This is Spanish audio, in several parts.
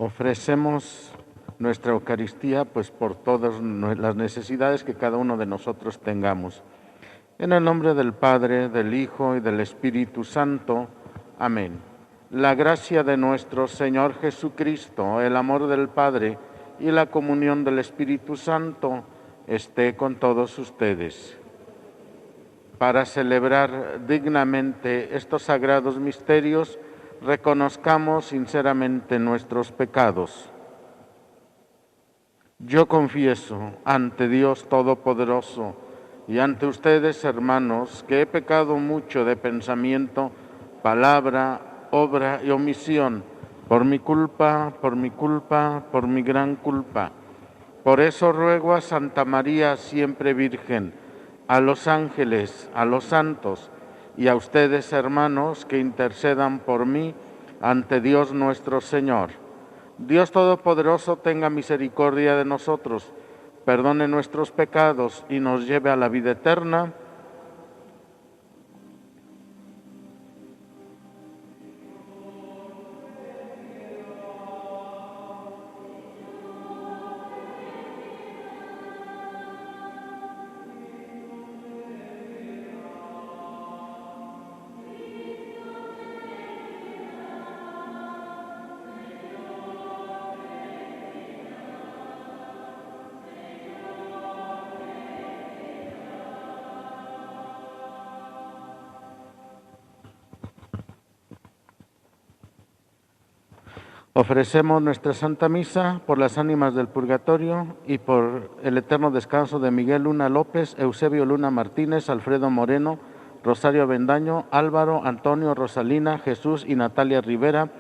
Ofrecemos nuestra Eucaristía pues por todas las necesidades que cada uno de nosotros tengamos. En el nombre del Padre, del Hijo y del Espíritu Santo. Amén. La gracia de nuestro Señor Jesucristo, el amor del Padre y la comunión del Espíritu Santo esté con todos ustedes. Para celebrar dignamente estos sagrados misterios, reconozcamos sinceramente nuestros pecados. Yo confieso ante Dios Todopoderoso y ante ustedes, hermanos, que he pecado mucho de pensamiento, palabra, obra y omisión, por mi culpa, por mi gran culpa. Por eso ruego a Santa María, siempre Virgen, a los ángeles, a los santos y a ustedes, hermanos, que intercedan por mí ante Dios nuestro Señor. Dios Todopoderoso tenga misericordia de nosotros, perdone nuestros pecados y nos lleve a la vida eterna. Ofrecemos nuestra Santa Misa por las ánimas del purgatorio y por el eterno descanso de Miguel Luna López, Eusebio Luna Martínez, Alfredo Moreno, Rosario Avendaño, Álvaro, Antonio, Rosalina, Jesús y Natalia Rivera,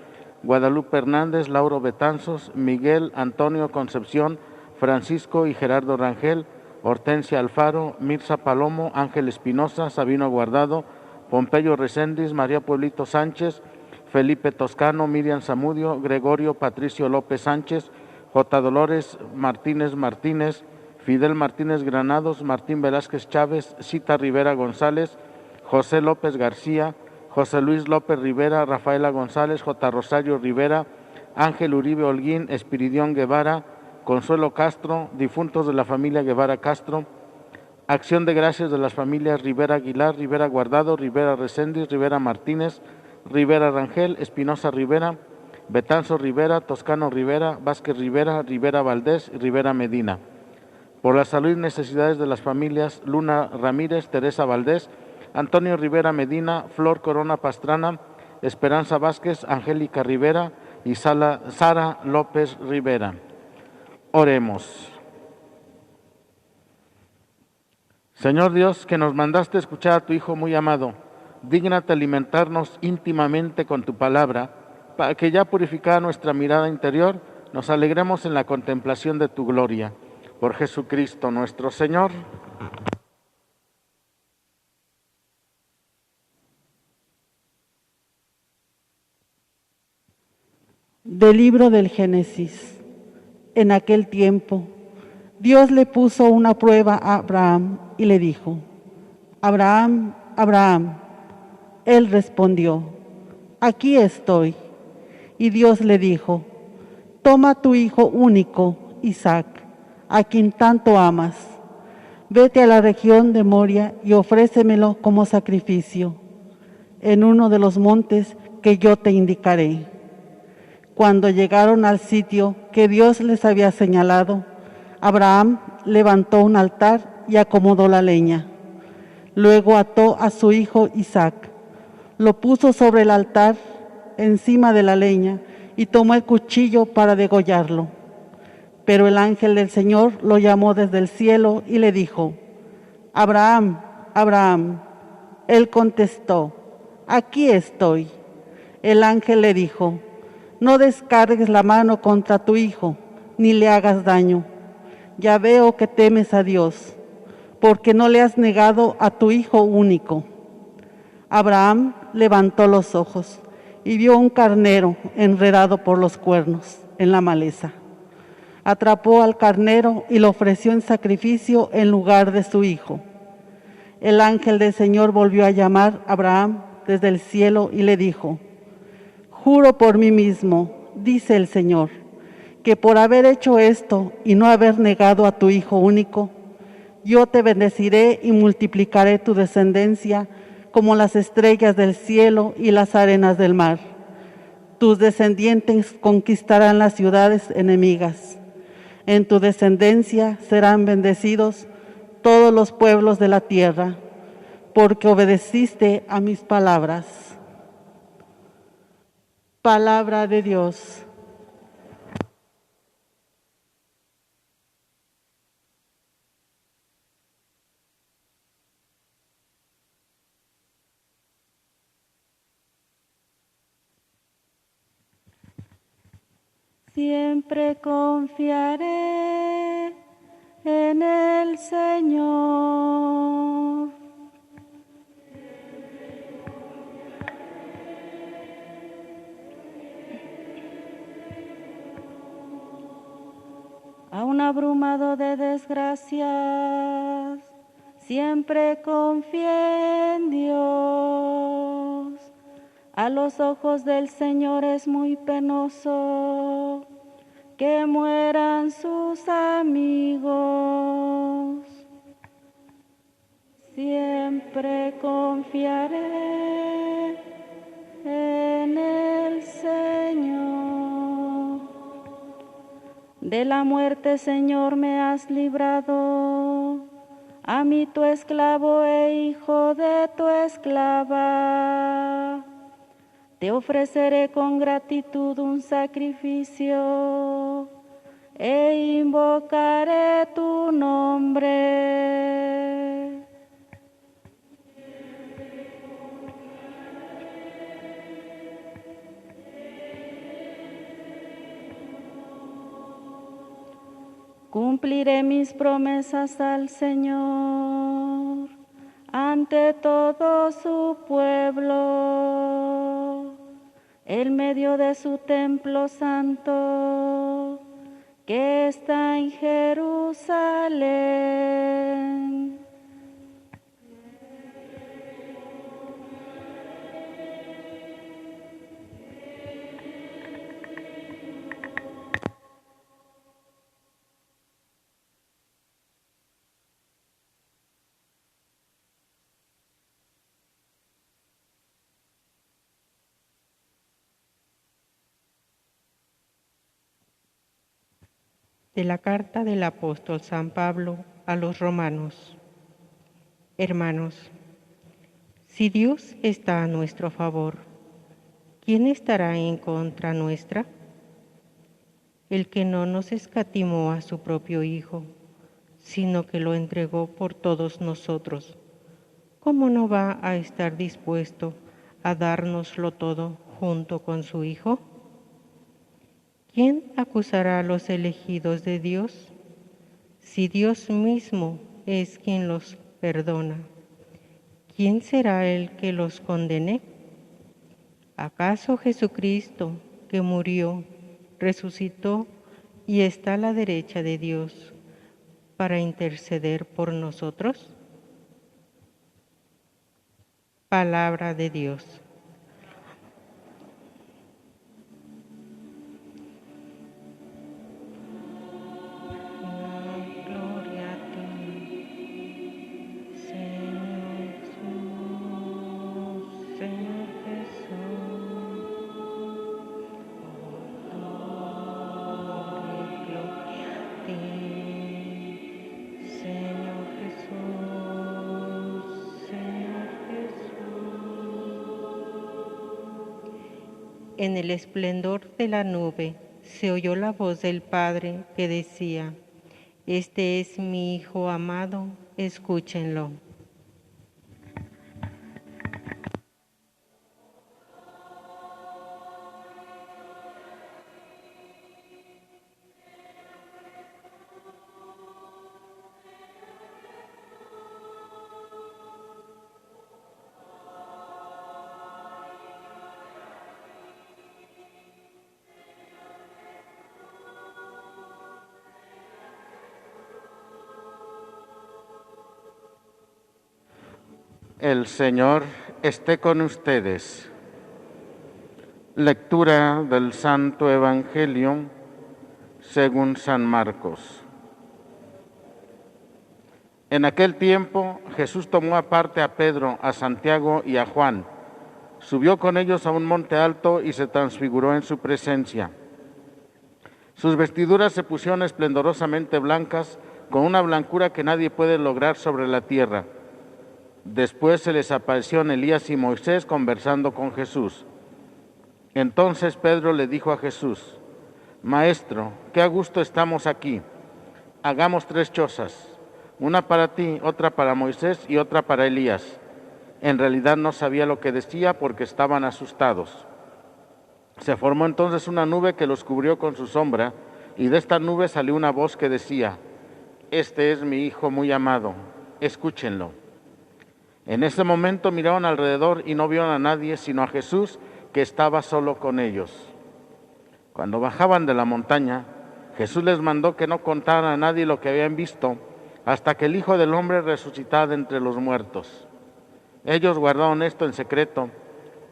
Guadalupe Hernández, Lauro Betanzos, Miguel, Antonio, Concepción, Francisco y Gerardo Rangel, Hortensia Alfaro, Mirza Palomo, Ángel Espinosa, Sabino Guardado, Pompeyo Reséndiz, María Pueblito Sánchez, Felipe Toscano, Miriam Zamudio, Gregorio Patricio López Sánchez, J. Dolores Martínez Martínez, Fidel Martínez Granados, Martín Velázquez Chávez, Cita Rivera González, José López García, José Luis López Rivera, Rafaela González, J. Rosario Rivera, Ángel Uribe Holguín, Espiridión Guevara, Consuelo Castro, difuntos de la familia Guevara Castro, acción de gracias de las familias Rivera Aguilar, Rivera Guardado, Rivera Reséndiz, Rivera Martínez, Rivera Rangel, Espinosa Rivera, Betanzo Rivera, Toscano Rivera, Vázquez Rivera, Rivera Valdés y Rivera Medina. Por la salud y necesidades de las familias Luna Ramírez, Teresa Valdés, Antonio Rivera Medina, Flor Corona Pastrana, Esperanza Vázquez, Angélica Rivera y Sara López Rivera. Oremos. Señor Dios, que nos mandaste escuchar a tu Hijo muy amado, dígnate alimentarnos íntimamente con tu palabra, para que ya purificada nuestra mirada interior, nos alegremos en la contemplación de tu gloria. Por Jesucristo nuestro Señor. Del libro del Génesis. En aquel tiempo, Dios le puso una prueba a Abraham y le dijo: Abraham, Abraham. Él respondió: aquí estoy. Y Dios le dijo: toma tu hijo único, Isaac, a quien tanto amas. Vete a la región de Moria y ofrécemelo como sacrificio, en uno de los montes que yo te indicaré. Cuando llegaron al sitio que Dios les había señalado, Abraham levantó un altar y acomodó la leña. Luego ató a su hijo Isaac, lo puso sobre el altar encima de la leña y tomó el cuchillo para degollarlo. Pero el ángel del Señor lo llamó desde el cielo y le dijo: Abraham, Abraham. Él contestó: aquí estoy. El ángel le dijo: no descargues la mano contra tu hijo, ni le hagas daño. Ya veo que temes a Dios, porque no le has negado a tu hijo único. Abraham levantó los ojos y vio un carnero enredado por los cuernos en la maleza. Atrapó al carnero y lo ofreció en sacrificio en lugar de su hijo. El ángel del Señor volvió a llamar a Abraham desde el cielo y le dijo: juro por mí mismo, dice el Señor, que por haber hecho esto y no haber negado a tu Hijo único, yo te bendeciré y multiplicaré tu descendencia como las estrellas del cielo y las arenas del mar. Tus descendientes conquistarán las ciudades enemigas. En tu descendencia serán bendecidos todos los pueblos de la tierra, porque obedeciste a mis palabras. Palabra de Dios. Siempre confiaré en el Señor. Aún abrumado de desgracias, siempre confié en Dios. A los ojos del Señor es muy penoso que mueran sus amigos. Siempre confiaré en el Señor. De la muerte, Señor, me has librado. A mí tu esclavo e hijo de tu esclava. Te ofreceré con gratitud un sacrificio e invocaré tu nombre. Cumpliré mis promesas al Señor ante todo su pueblo, en medio de su templo santo que está en Jerusalén. De la carta del apóstol San Pablo a los romanos. Hermanos, si Dios está a nuestro favor, ¿quién estará en contra nuestra? El que no nos escatimó a su propio Hijo, sino que lo entregó por todos nosotros, ¿cómo no va a estar dispuesto a dárnoslo todo junto con su Hijo? ¿Quién acusará a los elegidos de Dios? Si Dios mismo es quien los perdona, ¿quién será el que los condene? ¿Acaso Jesucristo, que murió, resucitó y está a la derecha de Dios para interceder por nosotros? Palabra de Dios. Gloria a ti, Señor Jesús, Señor Jesús. Gloria a ti, Señor Jesús, Señor Jesús. En el esplendor de la nube se oyó la voz del Padre que decía: Este es mi Hijo amado, escúchenlo. El Señor esté con ustedes. Lectura del Santo Evangelio según San Marcos. En aquel tiempo Jesús tomó aparte a Pedro, a Santiago y a Juan, subió con ellos a un monte alto y se transfiguró en su presencia. Sus vestiduras se pusieron esplendorosamente blancas, con una blancura que nadie puede lograr sobre la tierra. Después se les aparecieron Elías y Moisés conversando con Jesús. Entonces Pedro le dijo a Jesús: Maestro, qué a gusto estamos aquí. Hagamos 3 chozas, una para ti, otra para Moisés y otra para Elías. En realidad no sabía lo que decía porque estaban asustados. Se formó entonces una nube que los cubrió con su sombra, y de esta nube salió una voz que decía: Este es mi Hijo muy amado, escúchenlo. En ese momento miraron alrededor y no vieron a nadie sino a Jesús, que estaba solo con ellos. Cuando bajaban de la montaña, Jesús les mandó que no contaran a nadie lo que habían visto, hasta que el Hijo del Hombre resucitara de entre los muertos. Ellos guardaron esto en secreto,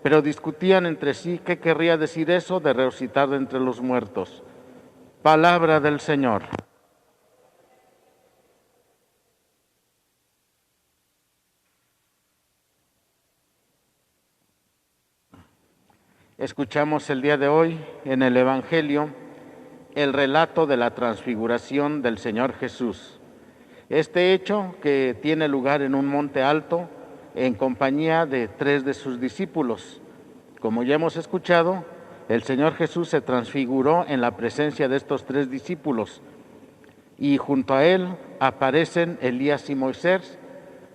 pero discutían entre sí qué querría decir eso de resucitar de entre los muertos. Palabra del Señor. Escuchamos el día de hoy en el Evangelio el relato de la transfiguración del Señor Jesús. Este hecho que tiene lugar en un monte alto en compañía de 3 de sus discípulos. Como ya hemos escuchado, el Señor Jesús se transfiguró en la presencia de estos 3 discípulos y junto a él aparecen Elías y Moisés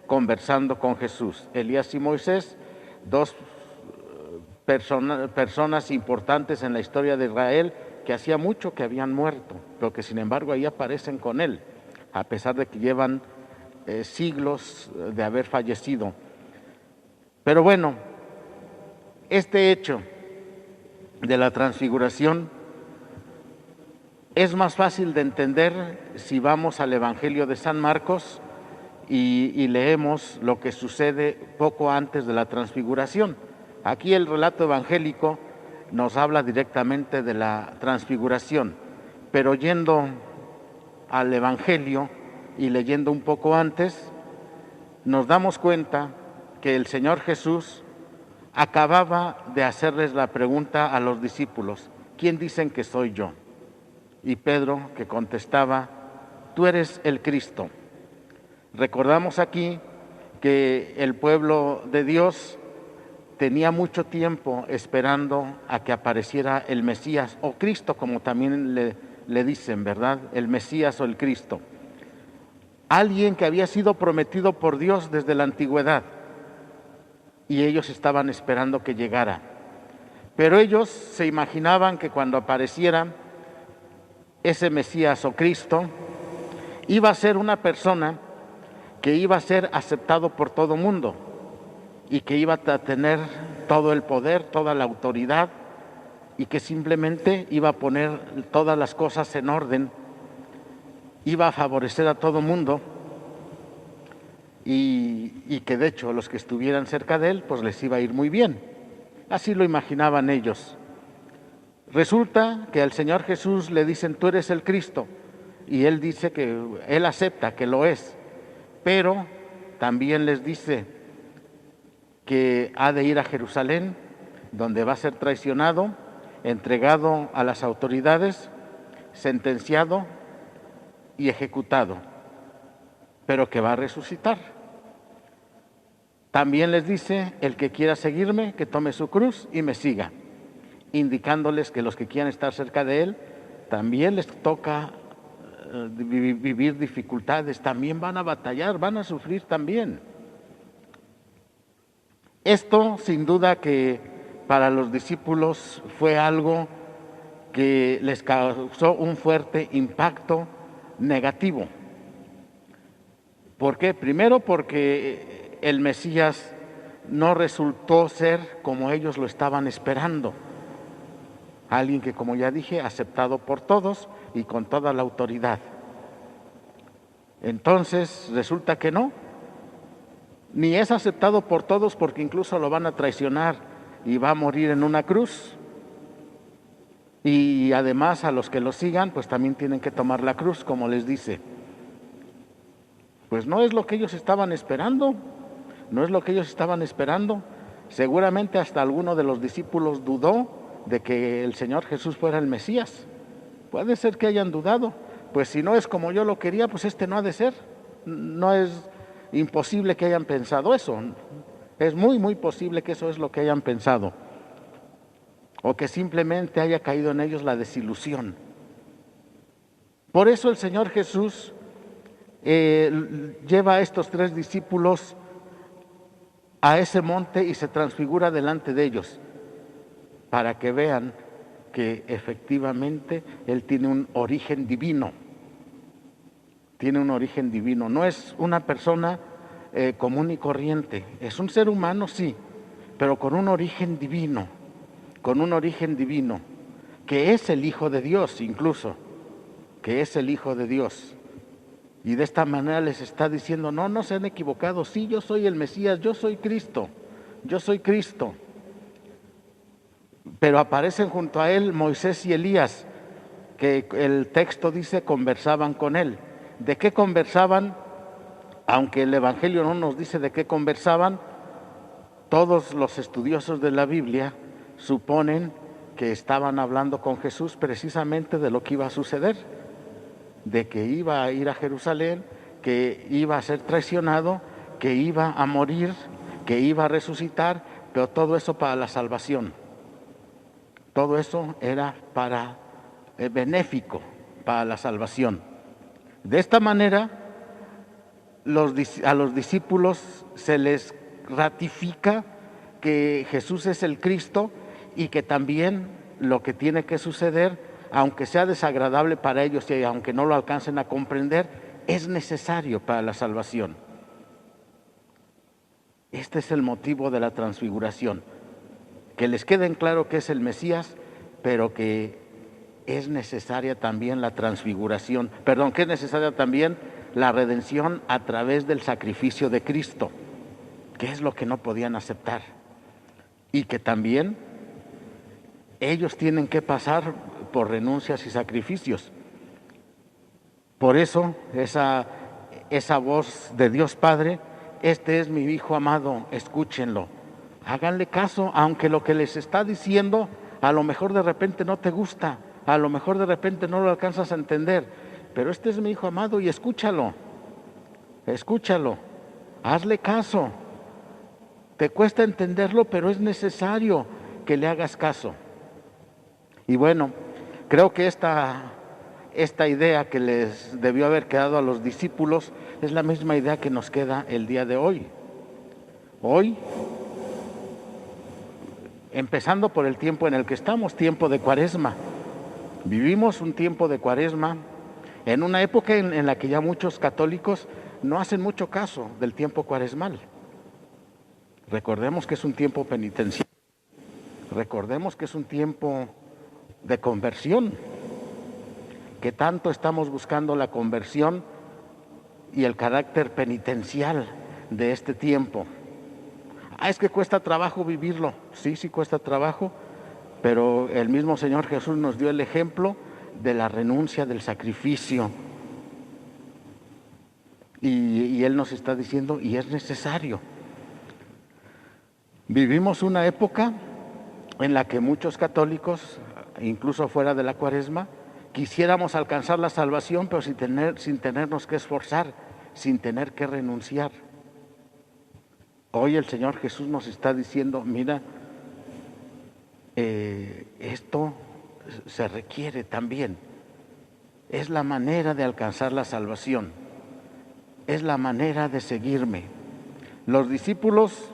conversando con Jesús. Elías y Moisés, 2 personas importantes en la historia de Israel que hacía mucho que habían muerto, pero que sin embargo ahí aparecen con él, a pesar de que llevan siglos de haber fallecido. Pero bueno, este hecho de la transfiguración es más fácil de entender si vamos al Evangelio de San Marcos y leemos lo que sucede poco antes de la transfiguración. Aquí el relato evangélico nos habla directamente de la transfiguración, pero yendo al Evangelio y leyendo un poco antes, nos damos cuenta que el Señor Jesús acababa de hacerles la pregunta a los discípulos: ¿quién dicen que soy yo? Y Pedro, que contestaba: tú eres el Cristo. Recordamos aquí que el pueblo de Dios tenía mucho tiempo esperando a que apareciera el Mesías, o Cristo, como también le dicen, ¿verdad? El Mesías o el Cristo. Alguien que había sido prometido por Dios desde la antigüedad, y ellos estaban esperando que llegara. Pero ellos se imaginaban que cuando apareciera ese Mesías o Cristo, iba a ser una persona que iba a ser aceptado por todo mundo y que iba a tener todo el poder, toda la autoridad, y que simplemente iba a poner todas las cosas en orden, iba a favorecer a todo mundo, y que de hecho los que estuvieran cerca de él pues les iba a ir muy bien. Así lo imaginaban ellos. Resulta que al Señor Jesús le dicen: tú eres el Cristo, y él dice que él acepta que lo es, pero también les dice que ha de ir a Jerusalén, donde va a ser traicionado, entregado a las autoridades, sentenciado y ejecutado, pero que va a resucitar. También les dice: el que quiera seguirme, que tome su cruz y me siga, indicándoles que los que quieran estar cerca de él, también les toca vivir dificultades, también van a batallar, van a sufrir también. Esto, sin duda, que para los discípulos fue algo que les causó un fuerte impacto negativo. ¿Por qué? Primero, porque el Mesías no resultó ser como ellos lo estaban esperando. Alguien que, como ya dije, aceptado por todos y con toda la autoridad. Entonces, resulta que no. Ni es aceptado por todos, porque incluso lo van a traicionar y va a morir en una cruz. Y además a los que lo sigan, pues también tienen que tomar la cruz, como les dice. Pues no es lo que ellos estaban esperando, no es lo que ellos estaban esperando. Seguramente hasta alguno de los discípulos dudó de que el Señor Jesús fuera el Mesías. Puede ser que hayan dudado. Pues si no es como yo lo quería, pues este no ha de ser. No es imposible que hayan pensado eso. Es muy, muy posible que eso es lo que hayan pensado. O que simplemente haya caído en ellos la desilusión. Por eso el Señor Jesús lleva a estos 3 discípulos a ese monte y se transfigura delante de ellos, para que vean que efectivamente Él tiene un origen divino. Tiene un origen divino. No es una persona común y corriente. Es un ser humano, sí, pero con un origen divino. Con un origen divino, que es el Hijo de Dios incluso, que es el Hijo de Dios. Y de esta manera les está diciendo, no se han equivocado, sí, yo soy el Mesías, yo soy Cristo. Pero aparecen junto a él Moisés y Elías, que el texto dice conversaban con él. ¿De qué conversaban? Aunque el Evangelio no nos dice de qué conversaban, todos los estudiosos de la Biblia suponen que estaban hablando con Jesús precisamente de lo que iba a suceder, de que iba a ir a Jerusalén, que iba a ser traicionado, que iba a morir, que iba a resucitar, pero todo eso para la salvación. Todo eso era para benéfico, para la salvación. De esta manera, a los discípulos se les ratifica que Jesús es el Cristo y que también lo que tiene que suceder, aunque sea desagradable para ellos y aunque no lo alcancen a comprender, es necesario para la salvación. Este es el motivo de la transfiguración, que les quede en claro que es el Mesías, pero que es necesaria también la transfiguración, que es necesaria también la redención a través del sacrificio de Cristo, que es lo que no podían aceptar, y que también ellos tienen que pasar por renuncias y sacrificios. Por eso esa voz de Dios Padre, este es mi Hijo amado, escúchenlo, háganle caso, aunque lo que les está diciendo a lo mejor de repente no te gusta, a lo mejor de repente no lo alcanzas a entender, pero este es mi Hijo amado y escúchalo, hazle caso. Te cuesta entenderlo, pero es necesario que le hagas caso. Y bueno, creo que esta idea que les debió haber quedado a los discípulos es la misma idea que nos queda el día de hoy. Hoy, empezando por el tiempo en el que estamos, tiempo de Cuaresma. Vivimos un tiempo de Cuaresma en una época en la que ya muchos católicos no hacen mucho caso del tiempo cuaresmal. Recordemos que es un tiempo penitencial, recordemos que es un tiempo de conversión, que tanto estamos buscando la conversión y el carácter penitencial de este tiempo. Es que cuesta trabajo vivirlo, sí cuesta trabajo, pero el mismo Señor Jesús nos dio el ejemplo de la renuncia, del sacrificio, y Él nos está diciendo, y es necesario. Vivimos una época en la que muchos católicos, incluso fuera de la Cuaresma, quisiéramos alcanzar la salvación, pero sin tenernos que esforzar, sin tener que renunciar. Hoy el Señor Jesús nos está diciendo, mira, esto se requiere también. Es la manera de alcanzar la salvación, es la manera de seguirme. Los discípulos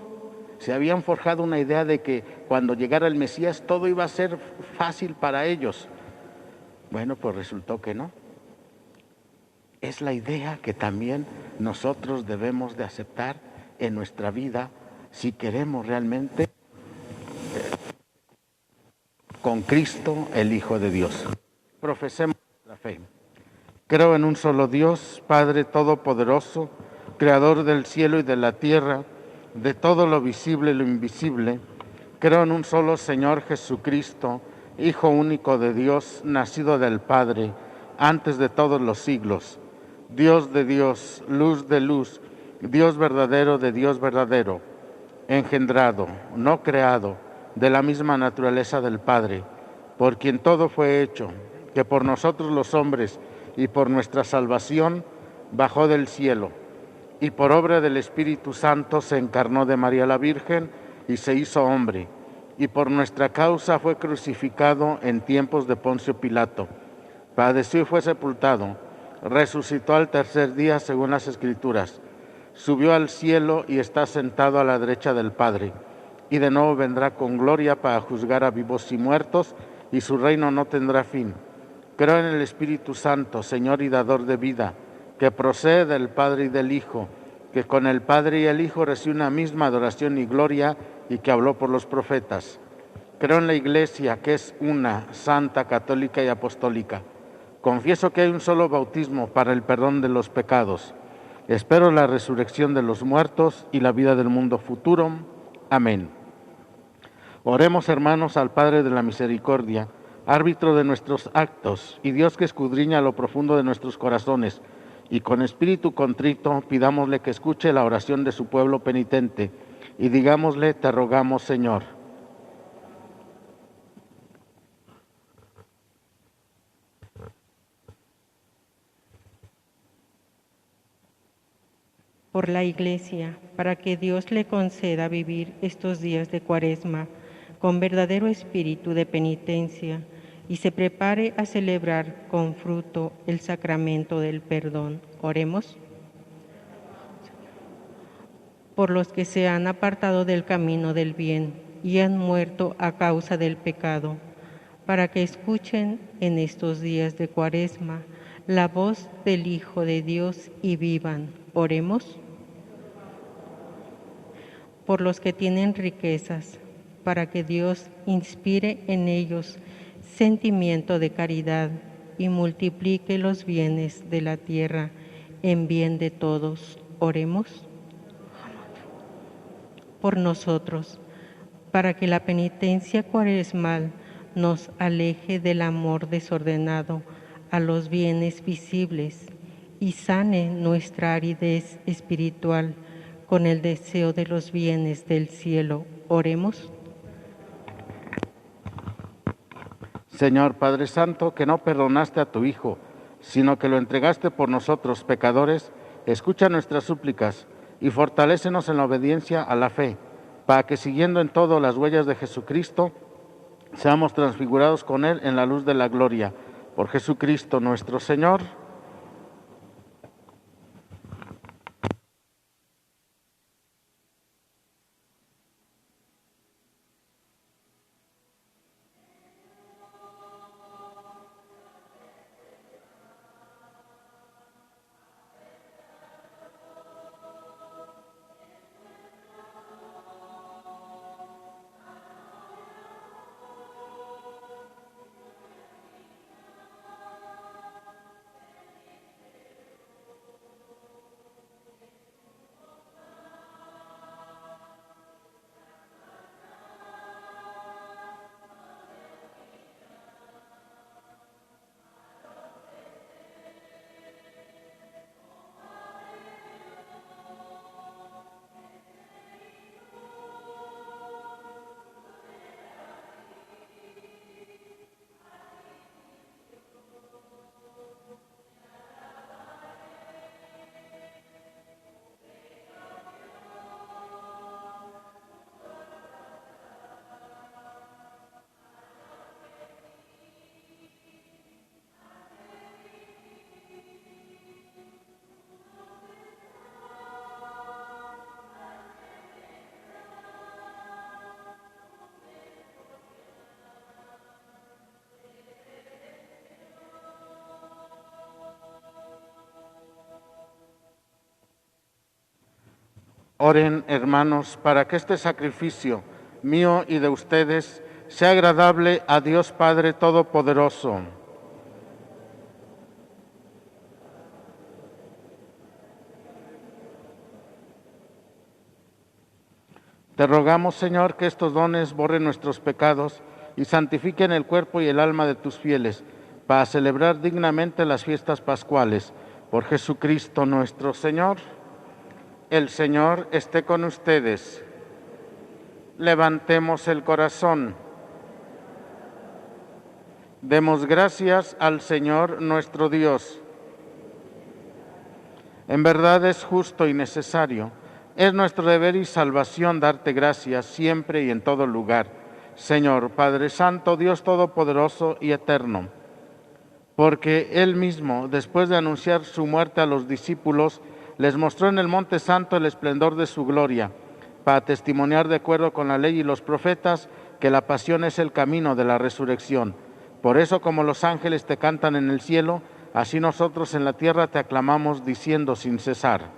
se habían forjado una idea de que cuando llegara el Mesías todo iba a ser fácil para ellos. Bueno, pues resultó que no. Es la idea que también nosotros debemos de aceptar en nuestra vida si queremos realmente con Cristo, el Hijo de Dios. Profesemos la fe. Creo en un solo Dios, Padre Todopoderoso, Creador del cielo y de la tierra, de todo lo visible y lo invisible. Creo en un solo Señor Jesucristo, Hijo único de Dios, nacido del Padre, antes de todos los siglos, Dios de Dios, luz de luz, Dios verdadero de Dios verdadero, engendrado, no creado, de la misma naturaleza del Padre, por quien todo fue hecho, que por nosotros los hombres y por nuestra salvación bajó del cielo, y por obra del Espíritu Santo se encarnó de María la Virgen y se hizo hombre, y por nuestra causa fue crucificado en tiempos de Poncio Pilato. Padeció y fue sepultado, resucitó al tercer día según las Escrituras, subió al cielo y está sentado a la derecha del Padre, y de nuevo vendrá con gloria para juzgar a vivos y muertos, y su reino no tendrá fin. Creo en el Espíritu Santo, Señor y dador de vida, que procede del Padre y del Hijo, que con el Padre y el Hijo recibe una misma adoración y gloria, y que habló por los profetas. Creo en la Iglesia, que es una, santa, católica y apostólica. Confieso que hay un solo bautismo para el perdón de los pecados. Espero la resurrección de los muertos y la vida del mundo futuro. Amén. Oremos, hermanos, al Padre de la Misericordia, árbitro de nuestros actos y Dios que escudriña lo profundo de nuestros corazones, y con espíritu contrito pidámosle que escuche la oración de su pueblo penitente, y digámosle: te rogamos, Señor. Por la Iglesia, para que Dios le conceda vivir estos días de Cuaresma con verdadero espíritu de penitencia y se prepare a celebrar con fruto el sacramento del perdón. Oremos. Por los que se han apartado del camino del bien y han muerto a causa del pecado, para que escuchen en estos días de Cuaresma la voz del Hijo de Dios y vivan. Oremos. Por los que tienen riquezas, para que Dios inspire en ellos sentimiento de caridad y multiplique los bienes de la tierra en bien de todos. Oremos. Por nosotros, para que la penitencia cuaresmal nos aleje del amor desordenado a los bienes visibles y sane nuestra aridez espiritual con el deseo de los bienes del cielo. Oremos. Señor Padre Santo, que no perdonaste a tu Hijo, sino que lo entregaste por nosotros pecadores, escucha nuestras súplicas y fortalécenos en la obediencia a la fe, para que siguiendo en todo las huellas de Jesucristo, seamos transfigurados con Él en la luz de la gloria. Por Jesucristo nuestro Señor. Oren, hermanos, para que este sacrificio mío y de ustedes sea agradable a Dios Padre Todopoderoso. Te rogamos, Señor, que estos dones borren nuestros pecados y santifiquen el cuerpo y el alma de tus fieles, para celebrar dignamente las fiestas pascuales. Por Jesucristo nuestro Señor. El Señor esté con ustedes. Levantemos el corazón. Demos gracias al Señor nuestro Dios. En verdad es justo y necesario. Es nuestro deber y salvación darte gracias siempre y en todo lugar. Señor, Padre Santo, Dios Todopoderoso y Eterno, porque Él mismo, después de anunciar su muerte a los discípulos, les mostró en el Monte Santo el esplendor de su gloria, para testimoniar de acuerdo con la ley y los profetas que la pasión es el camino de la resurrección. Por eso, como los ángeles te cantan en el cielo, así nosotros en la tierra te aclamamos diciendo sin cesar: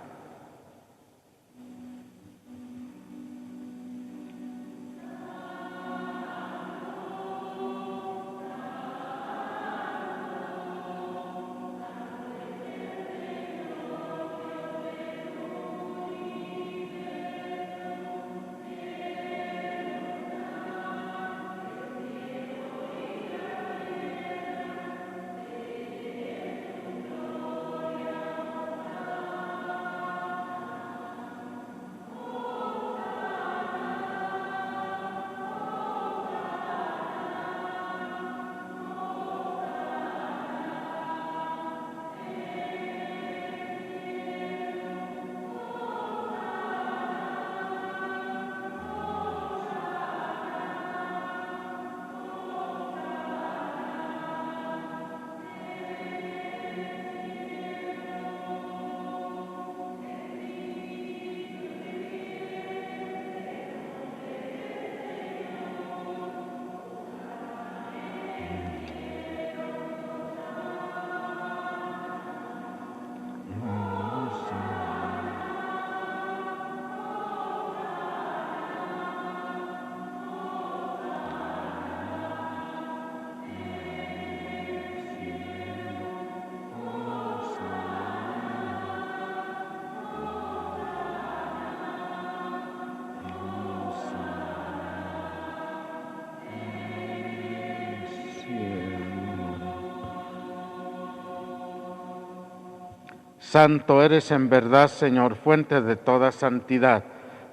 Santo eres en verdad, Señor, fuente de toda santidad.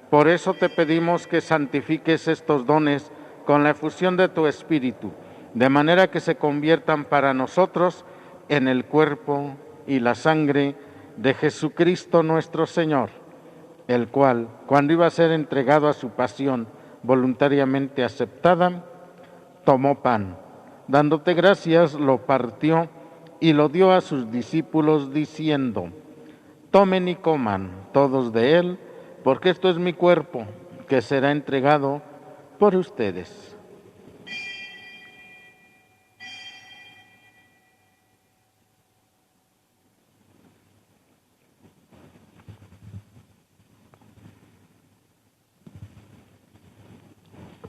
Por eso te pedimos que santifiques estos dones con la efusión de tu Espíritu, de manera que se conviertan para nosotros en el cuerpo y la sangre de Jesucristo nuestro Señor, el cual, cuando iba a ser entregado a su pasión voluntariamente aceptada, tomó pan, dándote gracias, lo partió y lo dio a sus discípulos diciendo: tomen y coman todos de él, porque esto es mi cuerpo, que será entregado por ustedes.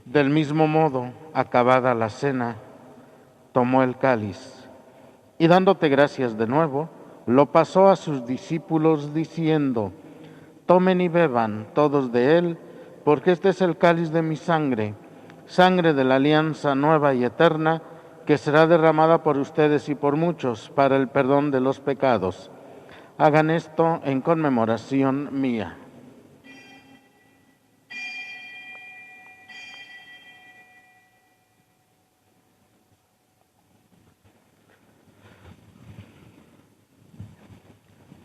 Del mismo modo, acabada la cena, tomó el cáliz y dándote gracias de nuevo, lo pasó a sus discípulos diciendo: tomen y beban todos de él, porque este es el cáliz de mi sangre, sangre de la alianza nueva y eterna, que será derramada por ustedes y por muchos para el perdón de los pecados. Hagan esto en conmemoración mía.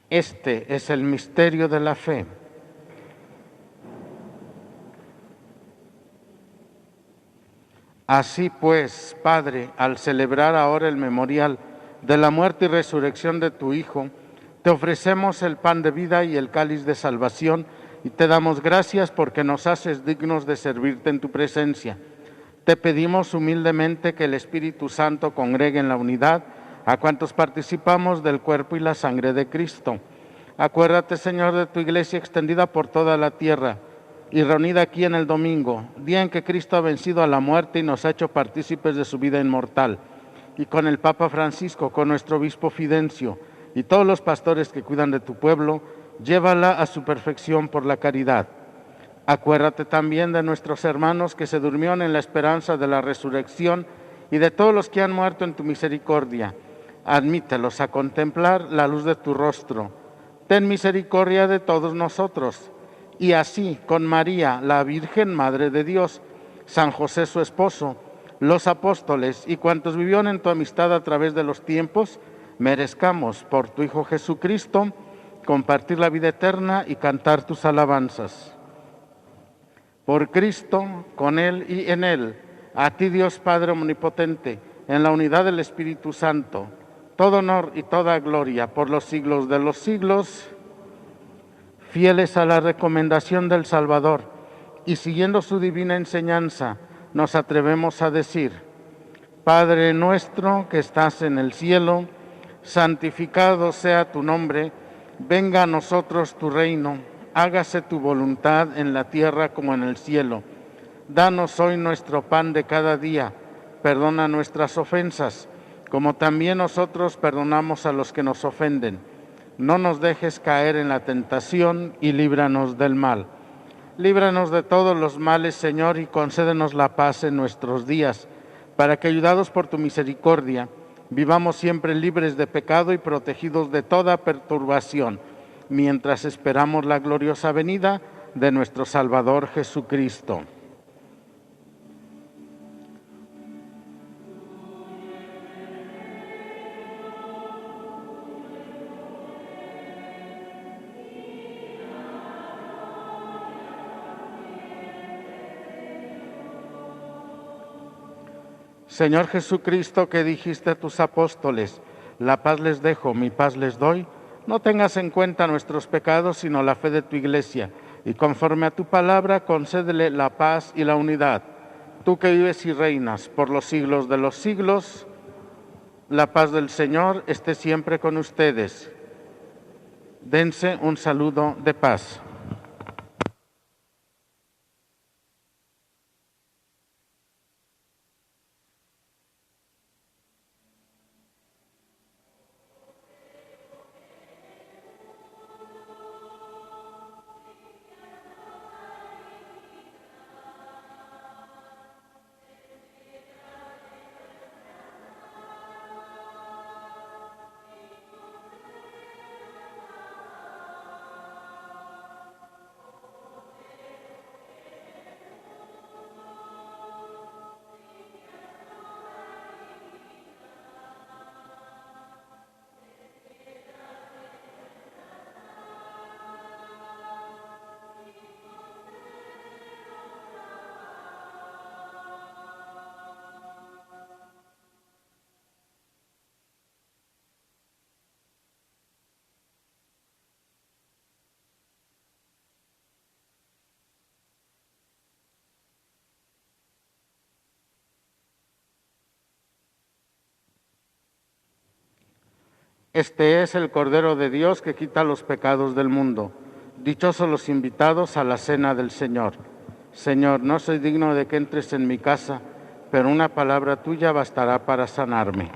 Este es el misterio de la fe. Así pues, Padre, al celebrar ahora el memorial de la muerte y resurrección de tu Hijo, te ofrecemos el pan de vida y el cáliz de salvación, y te damos gracias porque nos haces dignos de servirte en tu presencia. Te pedimos humildemente que el Espíritu Santo congregue en la unidad a cuantos participamos del cuerpo y la sangre de Cristo. Acuérdate, Señor, de tu iglesia extendida por toda la tierra y reunida aquí en el domingo, día en que Cristo ha vencido a la muerte y nos ha hecho partícipes de su vida inmortal. Y con el Papa Francisco, con nuestro obispo Fidencio y todos los pastores que cuidan de tu pueblo, llévala a su perfección por la caridad. Acuérdate también de nuestros hermanos que se durmieron en la esperanza de la resurrección y de todos los que han muerto en tu misericordia. Admítelos a contemplar la luz de tu rostro. Ten misericordia de todos nosotros. Y así, con María, la Virgen Madre de Dios, San José su esposo, los apóstoles y cuantos vivieron en tu amistad a través de los tiempos, merezcamos por tu Hijo Jesucristo compartir la vida eterna y cantar tus alabanzas. Por Cristo, con Él y en Él, a ti Dios Padre Omnipotente, en la unidad del Espíritu Santo, todo honor y toda gloria por los siglos de los siglos. Fieles a la recomendación del Salvador y siguiendo su divina enseñanza, nos atrevemos a decir: Padre nuestro que estás en el cielo, santificado sea tu nombre, venga a nosotros tu reino, hágase tu voluntad en la tierra como en el cielo. Danos hoy nuestro pan de cada día, perdona nuestras ofensas, como también nosotros perdonamos a los que nos ofenden. No nos dejes caer en la tentación y líbranos del mal. Líbranos de todos los males, Señor, y concédenos la paz en nuestros días, para que, ayudados por tu misericordia, vivamos siempre libres de pecado y protegidos de toda perturbación, mientras esperamos la gloriosa venida de nuestro Salvador Jesucristo. Señor Jesucristo, que dijiste a tus apóstoles: la paz les dejo, mi paz les doy, no tengas en cuenta nuestros pecados, sino la fe de tu Iglesia, y conforme a tu palabra, concédele la paz y la unidad. Tú que vives y reinas por los siglos de los siglos, la paz del Señor esté siempre con ustedes. Dense un saludo de paz. Este es el Cordero de Dios que quita los pecados del mundo. Dichosos los invitados a la cena del Señor. Señor, no soy digno de que entres en mi casa, pero una palabra tuya bastará para sanarme.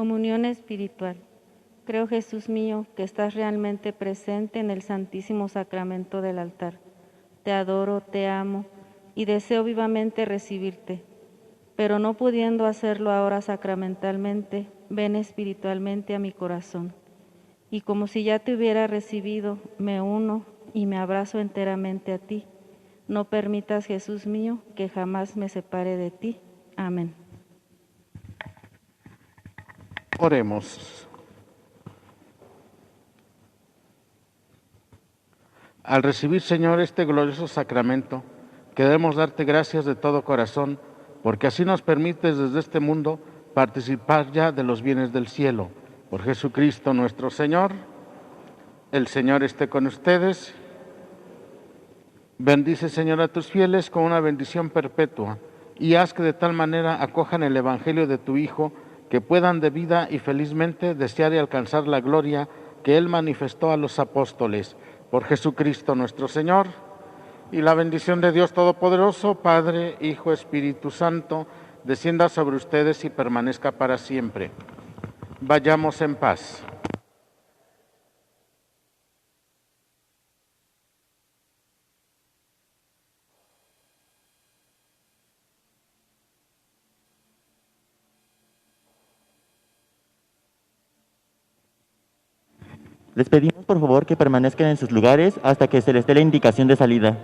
Comunión espiritual. Creo, Jesús mío, que estás realmente presente en el Santísimo Sacramento del altar. Te adoro, te amo y deseo vivamente recibirte, pero no pudiendo hacerlo ahora sacramentalmente, ven espiritualmente a mi corazón. Y como si ya te hubiera recibido, me uno y me abrazo enteramente a ti. No permitas, Jesús mío, que jamás me separe de ti. Amén. Oremos. Al recibir, Señor, este glorioso sacramento, queremos darte gracias de todo corazón, porque así nos permites desde este mundo participar ya de los bienes del cielo. Por Jesucristo nuestro Señor, el Señor esté con ustedes. Bendice, Señor, a tus fieles con una bendición perpetua, y haz que de tal manera acojan el Evangelio de tu Hijo, que puedan de vida y felizmente desear y alcanzar la gloria que Él manifestó a los apóstoles. Por Jesucristo nuestro Señor. Y la bendición de Dios Todopoderoso, Padre, Hijo, Espíritu Santo, descienda sobre ustedes y permanezca para siempre. Vayamos en paz. Les pedimos por favor que permanezcan en sus lugares hasta que se les dé la indicación de salida.